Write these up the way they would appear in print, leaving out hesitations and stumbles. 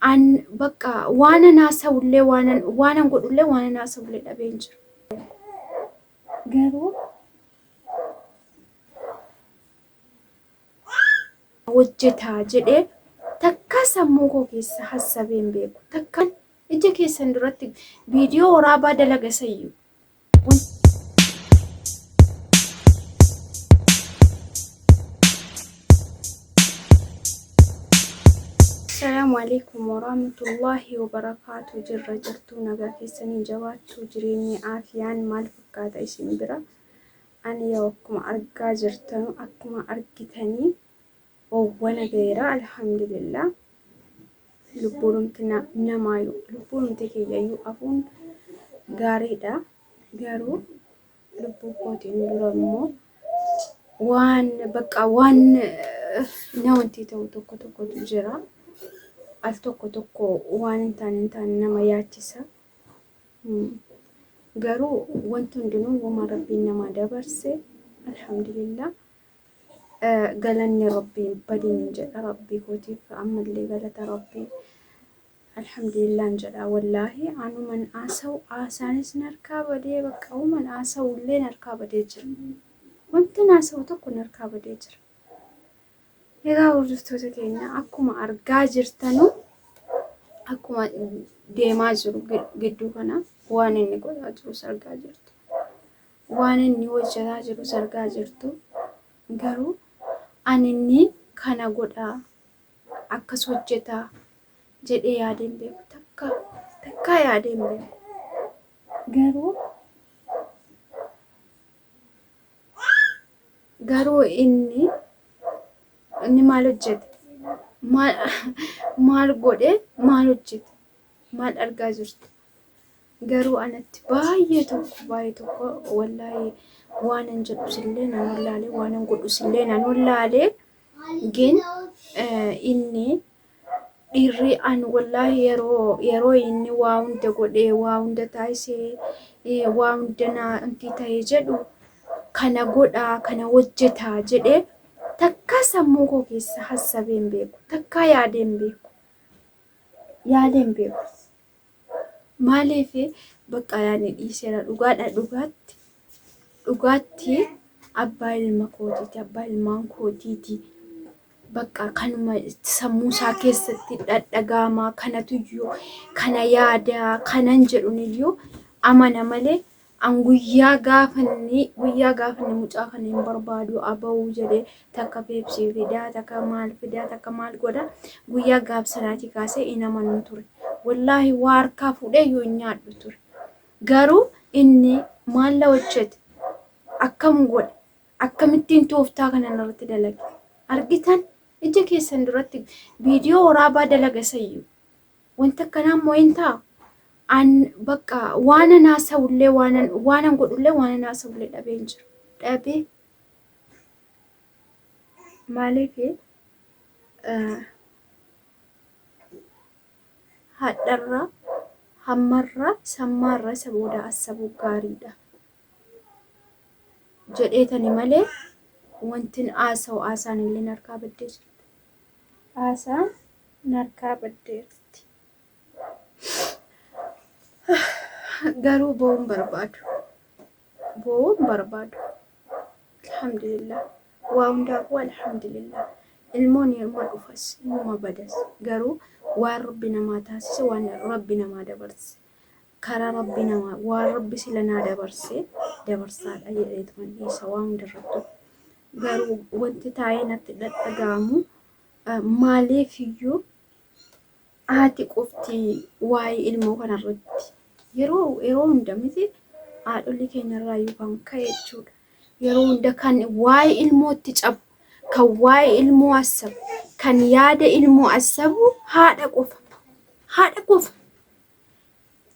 an bakka waan naasawullee waan godhullee waan naasawullee dhabeen jira. Garuu hojjetaa jedhee takka sammuu koo keessa hassabeen beeku. Takka ija keessan duratti viidiyoo waraabaa dalaga sayyuu. السلام عليكم ورحمة الله وبركاته. جرتو نجا كيسني جواتو جريني عافيان مال فكات اسم برا أنا يوكم أرجع جرتو أكما أرجتني ووانا غيرا الحمد لله. لبورم تنا نمايو لبورم تكي يو أفون غاريدا غارو لبوكوتي نرمو وان بقى وان نوانتي توكو تجرا al tokko waan intaan nama yaachisa. Garuu wanti hundinuu wama rabbiin nama dabarse alhamdulillah. Galanni rabbiin badin jedha rabbii kootiif ammallee galata rabbii alhamdulillah jedha. Wallahi anuman asaanis narkaa badee bakka uuman asaawullee narkaa badee jira. Wanti naasa'u tokko narkaa badee jira. Egaa hordoftoota keenya akkuma argaa jirtanu akkuma deemaa jiru gidduu kana waan inni godhaa jiru argaa jirtu. Waan inni hojjetaa jiru argaa jirtu. Garuu ani inni kana godhaa akkas hojjetaa jedhee yaadeen beeku takka yaadeen beeku. Garuu inni maal hojjete? Maal godhe? Maal hojjete? Maal argaa jirtu? Garuu anatti baay'ee tokko wallahi waan an jedhu sillee nan wallaale waan an godhu sillee nan wallaale. Gin inni dhiirri an wallahi yeroo inni waa hunda godhe waa hunda taasise waa hunda naanti ta'e jedhu kana godhaa kana hojjetaa jedhee takka sammuu koo keessa hassabeen beeku. Takka yaadeen beeku. Maaliif bakka yaani dhiiseera dhugaatti abbaa ilma kootiiti abbaa ilmaan kootiiti. Bakka kanuma sammuu isaa keessatti dhadhagaamaa kanatuyyuu kana yaadaa kanan jedhuniyyuu amana malee an guyyaa gaafanni mucaa kana hin barbaadu aba'uu jedhee takka peepsii fidaa takka maal godha guyyaa gaabsanaati kaasee in amanu ture. Wallahi waa harkaa fuudhee yoo nyaadhu ture. Garuu inni maal la hojjete? Akkam godhe? Akkamittiin tooftaa kana irratti dalage? Argitan ija keessan duratti viidiyoo waraabaa dalaga sayyuu. Wanta akkanaa immoo hin ta'a. An bakka waan naasawullee waan godhullee waan naasawullee dhabeen jira. Dhabee maaliif hadharra hammarra sammaarra isa booda asabuu gaariidha jedheetani malee wantin aasaan illee narkaa baddee jirti. Aasaan narkaa baddeerti. Garuu bo'uun barbaadu. Alhamdulillah. Waa hundaafuu alhamdulillah. Ilmoon yeroo dhufas ilma badas. Garuu waan rabbi namaa taasise waan rabbi namaa dabarse. Karaa rabbi namaa waan rabbi sila naa dabarse dabarsaadha jedheetu dhiisa waan hundarrattu. Garuu wanti taa'ee natti dhadhagaamu maaliifiyyuu haati qofti waa'ee ilmoo kanarratti yeroo hunda miti haadholii keenyarraa yookaan ka'e jechuudha. Yeroo hunda kan waa'ee ilmootti cabu kan waa'ee ilmoo asabu kan yaada ilmoo asabu haadha qofa.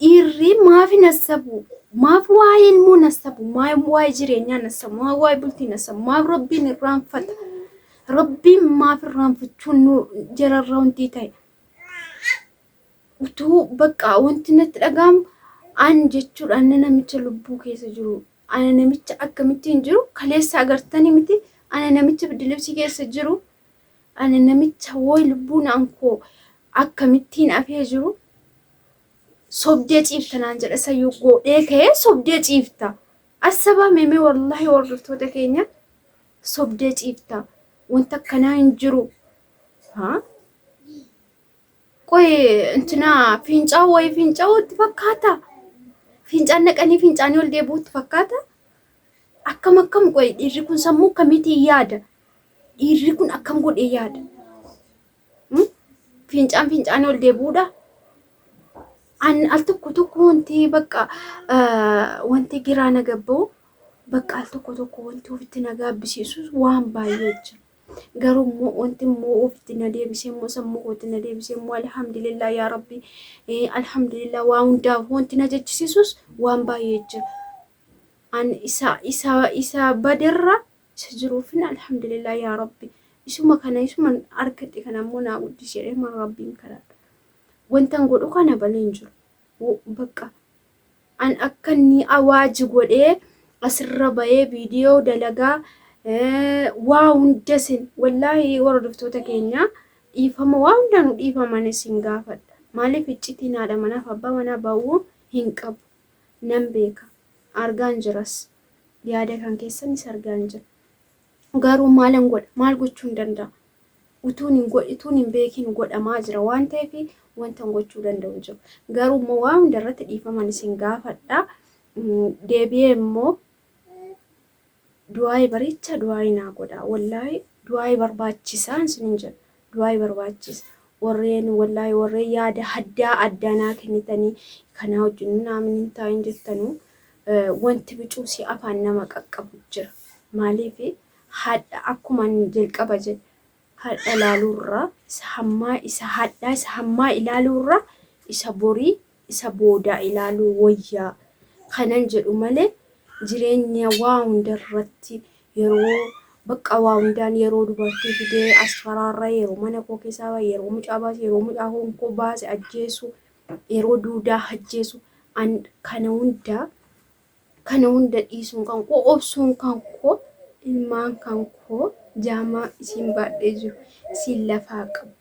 Dhiirri maaf nasabu? Maaf waa'ee ilmoo nasabu? Maaf waa'ee jireenyaa nasabu? Maaf waa'ee bultii nasabu? Maaf rabbiin irraanfata? Rabbiin maaf irraanfachuun jararraa wanti ta'e? Utuu bakka wanti natti dhagahamu an jechuudha ani namicha lubbuu keessa jiru. Ani namicha akkamittiin jiru kaleessa agartanii miti. Ani namicha bidilibsii keessa jiru. Ani namicha woy lubbuun ankoo akkamittiin afee jiru sobdee ciifta naan jedha sayyuu godhee ka'ee sobdee ciifta. Asaba meme wallahi hordoftoota keenya sobdee ciifta. Wanta akkanaa hin jiru. Qoy intina fincaa wayi fincaa itti fakkaata. Fincaan naqanii fincaanii ol deebi'u itti fakkaata. Akkam qoy dhiirri kun sammuu akkamiitiin yaada? Dhiirri kun akkam godhee yaada? Fincaanii ol deebi'uudha. Al tokko wanti bakka wanti giraana gabba'u bakka al tokko wanti ofitti na gaabbisiisu waan baay'ee jira. Garuu immoo wanti immoo ofitti na deebisee immoo sammuu ofitti na deebisee immoo alhamdulillah yaa rabbi alhamdulillah waa hundaaf wanti na jechisiisus waan baay'ee jira. An isa badarra isa jiruufin alhamdulillah yaa rabbi isuma argate kana immoo naa guddisee man rabbiin kadhadha. Wantan godhu kana baleen jiru. Bakka an akka inni awaaji godhee asirra bahee viidiyoo dalagaa waa hundasin wallahi hordoftoota keenya dhiifama waa hundaan dhiifaman isin gaafadha. Maaliif iccitiin haadha manaaf abbaa manaa ba'uu hin qabu. Nan beeka. Argaan jiras. Yaada kan keessanis argaan jira. Garuu maalan godha? Maal gochuu hin danda'a? Utuun hin beekin godhamaa jira waan ta'eef wanta gochuu danda'u jiru. Garuu immoo waa hundarratti dhiifaman isin gaafadha. Deebi'ee immoo du'aa baricha du'aa naa godha. Wallahi du'aa barbaachisaan isin jedha. Du'aa barbaachisa. Warreen yaada addaa naa kennitanii kana wajjin naamin hin taa'in jettanu wanti bicuu si afaan nama qaqqabu jira. Maaliif haadha akkuma jalqaba jedhe hadha ilaaluurra isa hammaa ilaaluurra isa borii isa boodaa ilaaluu wayyaa kanan jedhu malee jireenya waa hundarratti yeroo bakka waa hundaan yeroo dubartii fidee asfaraarra yeroo mana koo keessaa yeroo mucaa baase yeroo mucaa koo baase ajjeesu yeroo duudaa ajjeesu kana hunda dhiisuun kan koo obsuun kan koo ilmaan kan koo jaamaa isin baadhee jiru isin lafaa qabu.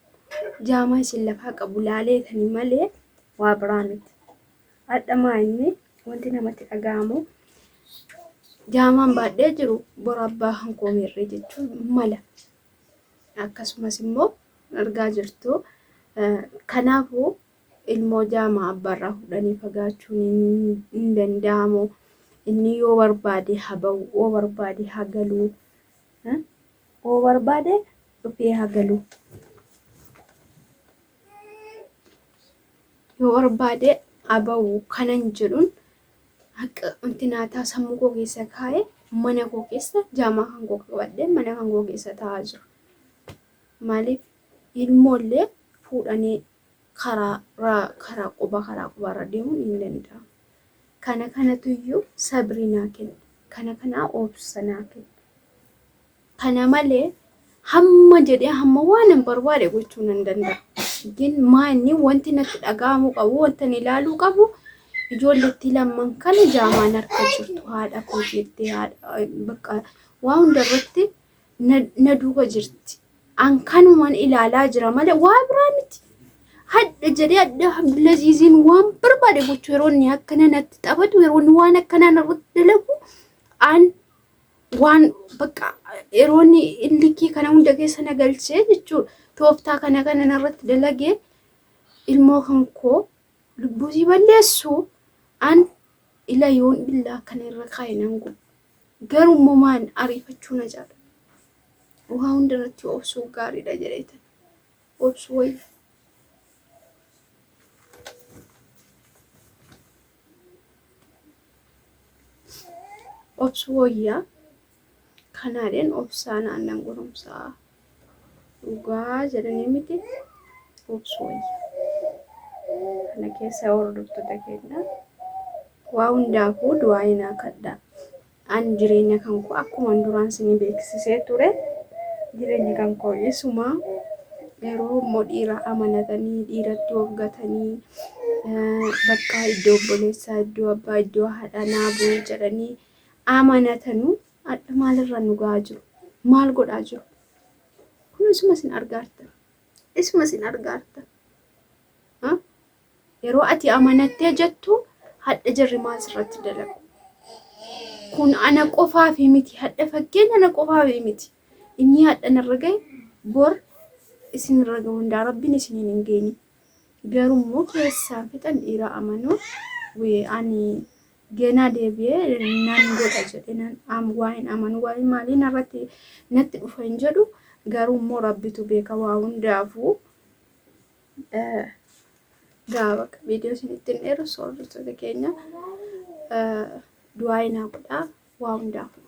Jaamaa isin lafaa qabu laaleetanii malee waa biraa miti. Hadhamaa inni wanti namatti dhaga'amu jaamaan baadhee jiru bora abbaa hankoo mirree jechuun mala. Akkasumas immoo argaa jirtu kanaafuu ilmoo jaamaa abbaarraa fudhanii fagaachuun hin danda'amu. Inni yoo barbaade haa ba'u, yoo barbaade haa galuu. Yoo barbaade dhufee haa galuu. Yoo barbaade haa ba'u kanan jedhuun akka wanti naataa sammuu koo keessa kaa'ee mana koo keessa jaamaa kan koo qabadhee mana kan koo keessa taa'aa jiru. Maaliif ilmoollee fuudhanii karaa qubaarra deemuun hin danda'amu. Kanatu iyyuu sabri naa kenna. Kana obsa naa kenna. Kana malee hamma jedhee hamma waan hin barbaade gochuu nan danda'a. Gin maanni wanti natti dhaga'amu qabu wanta ilaaluu qabu ijoolleetti lamman kana jaamaan harka jirtu haadha koo jettee haadha bakka waa hundarratti na duuba jirti. An kanumaan ilaalaa jira malee waa biraa miti. Hadda jedhee adda Abdulaziziin waan barbaade gochuu yeroo inni akkana natti taphatu yeroo inni waan akkanaa narratti dalagu an waan bakka yeroo inni illikii kana hunda keessa na galchee jechuudha. Tooftaa kana narratti dalagee ilmoo kan koo lubbuu balleessu an ila yoon billaa kana irra kaa'e nan gubu. Garuu immoo maan ariifachuu na jaala. Waa hundarratti obsuu gaariidha jedheetan. Obsuu wayya. Obsuu wayyaa kanaadhaan obsaan aannan goromsaa dhugaa jedhanii miti obsuu wayyaa. Kana keessa hordoftoota keenya waa hundaafuu du'aa naa kadhaa. An jireenya kan koo akkuma duraan isin beeksisee ture jireenya kan koo yesumaa yeroo immoo dhiira amanatanii dhiiratti waggatanii bakka iddoo obboleessaa iddoo abbaa iddoo haadha naa bu'ee jedhanii amanatanu adda maalirra nu gahaa jiru? Maal godhaa jiru? Kun isuma isin argaarta. yeroo ati amanattee jettu hadha jirri maal sirratti dalagu. Kun ana qofaaf miti, hadha fakkeenya ana qofaaf miti. Inni hadha narra gahe bor isin irra gahu hundaa rabbiin isiniin hin geenye. Garuu immoo keessaa fixan dhiira amanuu ani geenaa deebi'ee nan godha jedhe nan waan amanu waan maaliin irratti natti dhufa hin jedhu. Garuu immoo rabbitu beeka waa hundaafuu. Gaafa viidiyoo isinitti dheeru soorritoota keenya du'aa inaa godhaa waa hundaafuu.